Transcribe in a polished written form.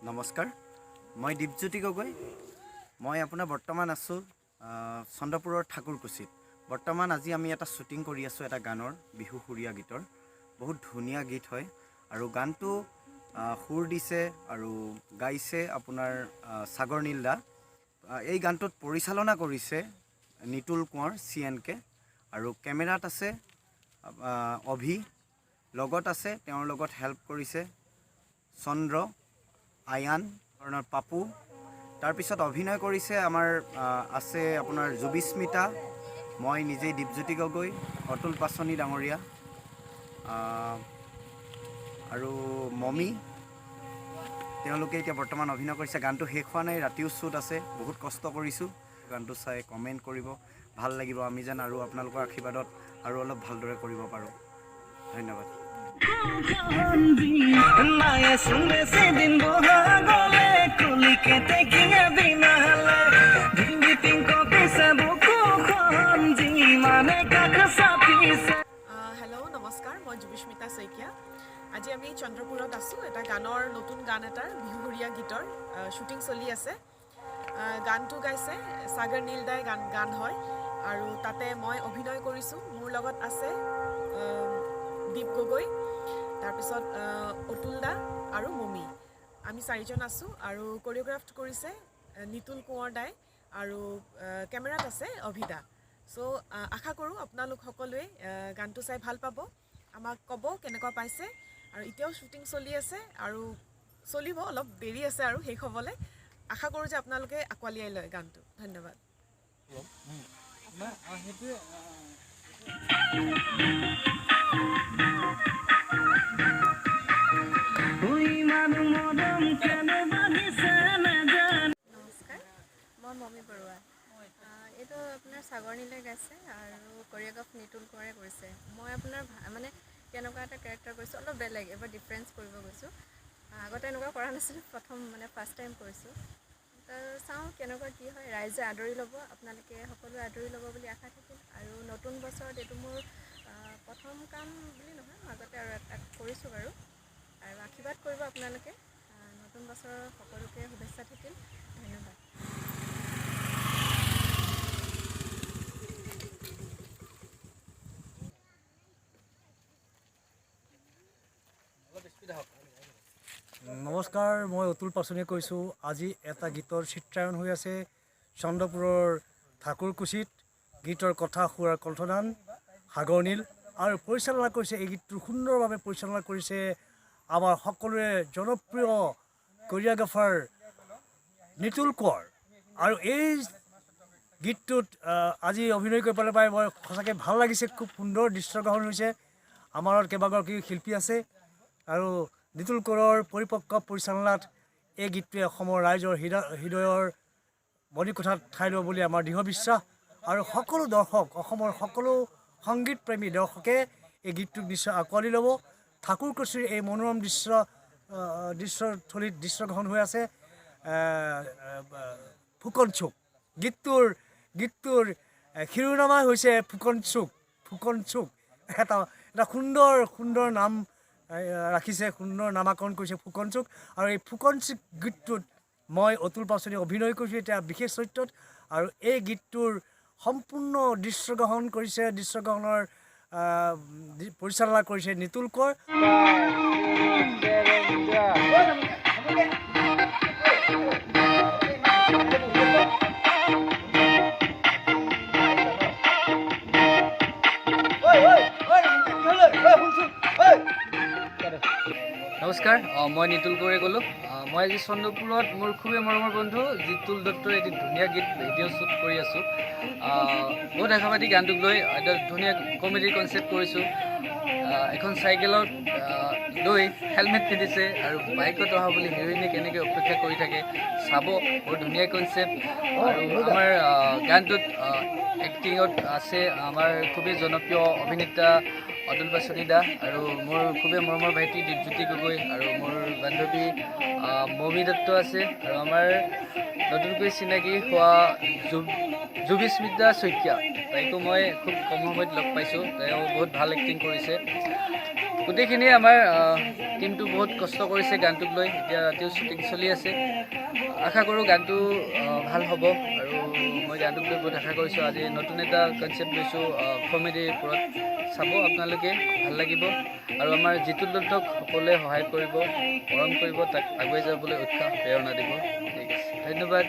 নমস্কাৰ, মই দীপজ্যোতি গগৈ। মই আপোনাৰ বৰ্তমান আছোঁ চন্দ্ৰপুৰৰ ঠাকুৰকুছিত। বৰ্তমান আজি আমি এটা শ্বুটিং কৰি আছোঁ এটা গানৰ, বিহু সুৰীয়া গীতৰ। বহুত ধুনীয়া গীত হয় আৰু গানটো সুৰ দিছে আৰু গাইছে আপোনাৰ সাগৰ নীল দা। এই গানটোত পৰিচালনা কৰিছে নিতুল কোঁৱৰ CNK আৰু কেমেৰাত আছে অভি, লগত আছে তেওঁৰ লগত হেল্প কৰিছে চন্দ্ৰ, আয়ান ধৰণৰ পাপু। তাৰপিছত অভিনয় কৰিছে আমাৰ আছে আপোনাৰ জুবিস্মিতা, মই নিজেই দীপজ্যোতি গগৈ, অতুল পাচনি ডাঙৰীয়া আৰু মমি। তেওঁলোকে এতিয়া বৰ্তমান অভিনয় কৰিছে। গানটো শেষ হোৱা নাই, ৰাতিও শ্বুট আছে, বহুত কষ্ট কৰিছোঁ। গানটো চাই কমেণ্ট কৰিব, ভাল লাগিব। আমি যেন আৰু আপোনালোকৰ আশীৰ্বাদত আৰু অলপ ভালদৰে কৰিব পাৰোঁ। ধন্যবাদ। হেল্ল', নমস্কাৰ, মই জুবিস্মিতা শইকীয়া। আজি আমি চন্দ্ৰপুৰত আছোঁ। এটা গানৰ, নতুন গান এটাৰ, বিহুৰীয়া গীতৰ শ্বুটিং চলি আছে। গানটো গাইছে সাগৰ নীল দাই, গান হয় আৰু তাতে মই অভিনয় কৰিছোঁ। মোৰ লগত আছে দীপ গগৈ, তাৰপিছত অতুল দা আৰু মমি। আমি চাৰিজন আছোঁ আৰু কোৰিঅ'গ্ৰাফ কৰিছে নিতুল কোঁৱৰ দাই আৰু কেমেৰাত আছে অভিদা। চ' আশা কৰোঁ আপোনালোক সকলোৱে গানটো চাই ভাল পাব। আমাক ক'ব কেনেকুৱা পাইছে। আৰু এতিয়াও শ্বুটিং চলি আছে আৰু চলিব, অলপ দেৰি আছে আৰু শেষ হ'বলৈ। আশা কৰোঁ যে আপোনালোকে আঁকোৱালিয়াই লয় গানটো। ধন্যবাদ। নমস্কাৰ, মই মমি বৰুৱা। এইটো আপোনাৰ সাগৰ নীলে গাইছে আৰু কোৰিঅ'গ্ৰাফ নিতুল কোঁৱৰে কৰিছে। মই আপোনাৰ মানে কেনেকুৱা এটা কেৰেক্টাৰ কৰিছোঁ, অলপ বেলেগ, এবাৰ ডিফাৰেঞ্চ কৰিব গৈছোঁ। আগতে এনেকুৱা কৰা নাছিলোঁ, ফাৰ্ষ্ট টাইম কৰিছোঁ। চাওঁ কেনেকুৱা কি হয়, ৰাইজে আদৰি ল'ব, আপোনালোকে সকলোৱে আদৰি ল'ব বুলি আশা থাকিল। আৰু নতুন বছৰত এইটো মোৰ প্ৰথম কাম বুলি নহয়, মাজতে আৰু এটা কৰিছোঁ বাৰু। আৰু আশীৰ্বাদ কৰিব আপোনালোকে। নতুন বছৰৰ সকলোকে শুভেচ্ছা থাকিল। ধন্যবাদ। নমস্কাৰ, মই অতুল পাচনিয়ে কৈছোঁ। আজি এটা গীতৰ চিত্ৰায়ন হৈ আছে চন্দ্ৰপুৰৰ ঠাকুৰকুছিত। গীতৰ কথা, সুৰ, কণ্ঠদান সাগৰ নীল আৰু পৰিচালনা কৰিছে, এই গীতটো সুন্দৰভাৱে পৰিচালনা কৰিছে আমাৰ সকলোৰে জনপ্ৰিয় কোৰিঅ'গ্ৰাফাৰ নিতুল কোঁৱৰ। আৰু এই গীতটোত আজি অভিনয় কৰি পেলাই মই সঁচাকৈ ভাল লাগিছে। খুব সুন্দৰ দৃশ্যগ্ৰহণ হৈছে। আমাৰ কেইবাগৰাকী শিল্পী আছে আৰু নিতুল কোঁৱৰৰ পৰিপক্ক পৰিচালনাত এই গীতটোৱে অসমৰ ৰাইজৰ হৃদয়ৰ মণিকোঠাত ঠাই ল'ব বুলি আমাৰ দৃঢ় বিশ্বাস। আৰু সকলো দৰ্শক, অসমৰ সকলো সংগীতপ্ৰেমী দৰ্শকে এই গীতটোক নিশ্চয় আঁকোৱালি ল'ব। ঠাকুৰকুছিৰ এই মনোৰম দৃশ্যথলীত দৃশ্যগ্ৰহণ হৈ আছে ফুকনচুক। গীতটোৰ শিৰোনামা হৈছে ফুকনচুক। এটা সুন্দৰ নাম ৰাখিছে, সুন্দৰ নামাকৰণ কৰিছে ফুকনচুক। আৰু এই ফুকনচুক গীতটোত মই অতুল পাচনি অভিনয় কৰিছোঁ এতিয়া বিশেষ চৰিত্ৰত। আৰু এই গীতটোৰ সম্পূৰ্ণ দৃশ্যগ্ৰহণ কৰিছে, দৃশ্যগ্ৰহণৰ পৰিচালনা কৰিছে নিতুল কোঁৱৰ। নমস্কাৰ, মই নিতুল কোঁৱৰে ক'লোঁ। মই আজি চন্দ্ৰপুৰত মোৰ খুবেই মৰমৰ বন্ধু জিতুল দত্তৰ এটি ধুনীয়া গীত ভিডিঅ' শ্বুট কৰি আছোঁ। বহুত আশাবাদী গানটোক লৈ এটা ধুনীয়া কমেডি কনচেপ্ট কৰিছোঁ। এখন চাইকেলত লৈ হেলমেট পিন্ধিছে আৰু বাইকত অহা বুলি হিৰোইনে কেনেকৈ অপেক্ষা কৰি থাকে চাব। বহুত ধুনীয়া কনচেপ্ট। আৰু আমাৰ গানটোত এক্টিঙত আছে আমাৰ খুবেই জনপ্ৰিয় অভিনেতা অতুল পাচনি দা আৰু মোৰ খুবেই মৰমৰ ভাইটি দীপজ্যোতি গগৈ আৰু মোৰ বান্ধৱী মমি দত্ত আছে আৰু আমাৰ নতুনকৈ চিনাকি হোৱা জুবিস্মিতা শইকীয়া, তাইকো মই খুব কম সময়ত লগ পাইছোঁ। তেওঁ বহুত ভাল এক্টিং কৰিছে। গোটেইখিনিয়ে আমাৰ টিমটো বহুত কষ্ট কৰিছে গানটোক লৈ। এতিয়া ৰাতিও শ্বুটিং চলি আছে। আশা কৰোঁ গানটো ভাল হ'ব আৰু মই গানটোক লৈ বহুত আশা কৰিছোঁ। আজি নতুন এটা কনচেপ্ট লৈছোঁ কমেডিৰ ওপৰত। চাব আপোনালোকে, ভাল লাগিব আৰু আমাৰ জিতুল দত্তক সকলোৱে সহায় কৰিব, মৰম কৰিব, তাক আগুৱাই যাবলৈ উৎসাহ প্ৰেৰণা দিব। ঠিক আছে, ধন্যবাদ।